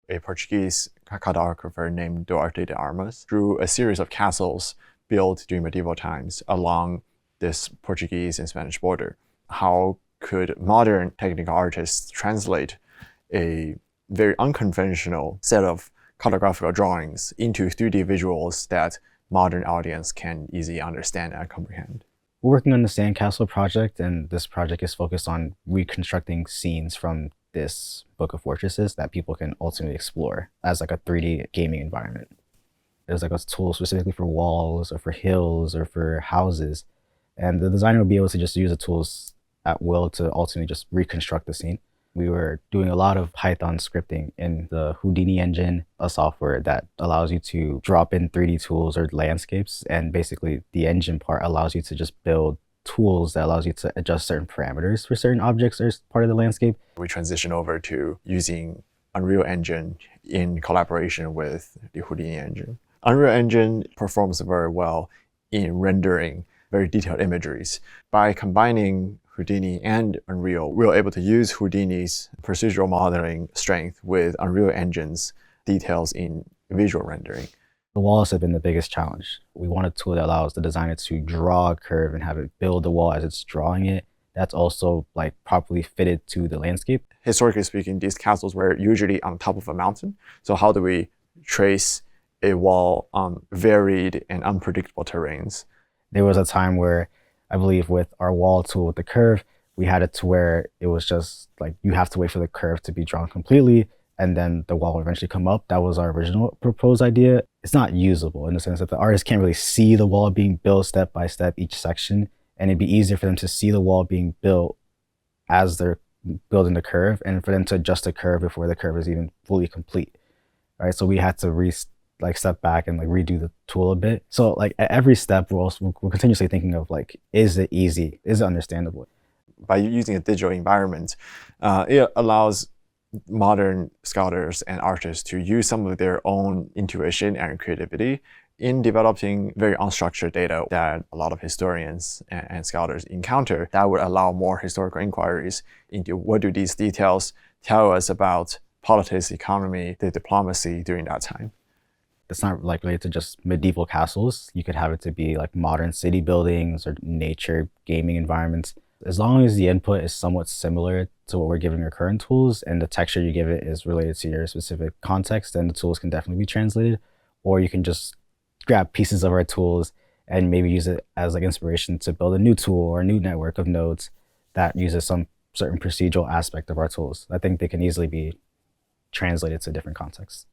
a Portuguese cartographer named Duarte de Armas drew a series of castles built during medieval times along this Portuguese and Spanish border. How could modern technical artists translate a very unconventional set of cartographical drawings into 3D visuals that modern audience can easily understand and comprehend? We're working on the Sandcastle project, and this project is focused on reconstructing scenes from this book of fortresses that people can ultimately explore as like a 3D gaming environment. There's like a tool specifically for walls or for hills or for houses, and the designer will be able to just use the tools at will to ultimately just reconstruct the scene. We were doing a lot of Python scripting in the Houdini engine, a software that allows you to drop in 3D tools or landscapes. And basically the engine part allows you to just build tools that allows you to adjust certain parameters for certain objects as part of the landscape. We transition over to using Unreal Engine in collaboration with the Houdini engine. Unreal Engine performs very well in rendering very detailed imageries. By combining Houdini and Unreal, we were able to use Houdini's procedural modeling strength with Unreal Engine's details in visual rendering. The walls have been the biggest challenge. We want a tool that allows the designer to draw a curve and have it build the wall as it's drawing it. That's also like properly fitted to the landscape. Historically speaking, these castles were usually on top of a mountain. So how do we trace a wall on varied and unpredictable terrains? There was a time where I believe with our wall tool with the curve, we had it to where it was just like you have to wait for the curve to be drawn completely and then the wall will eventually come up. That was our original proposed idea. It's not usable in the sense that the artist can't really see the wall being built step by step each section, and it'd be easier for them to see the wall being built as they're building the curve and for them to adjust the curve before the curve is even fully complete. All right, so we had to step back and redo the tool a bit. So like at every step, we're continuously thinking of like, is it easy? Is it understandable? By using a digital environment, it allows modern scholars and artists to use some of their own intuition and creativity in developing very unstructured data that a lot of historians and scholars encounter that would allow more historical inquiries into what do these details tell us about politics, economy, the diplomacy during that time. It's not like related to just medieval castles. You could have it to be like modern city buildings or nature gaming environments. As long as the input is somewhat similar to what we're giving our current tools and the texture you give it is related to your specific context, then the tools can definitely be translated. Or you can just grab pieces of our tools and maybe use it as like inspiration to build a new tool or a new network of nodes that uses some certain procedural aspect of our tools. I think they can easily be translated to different contexts.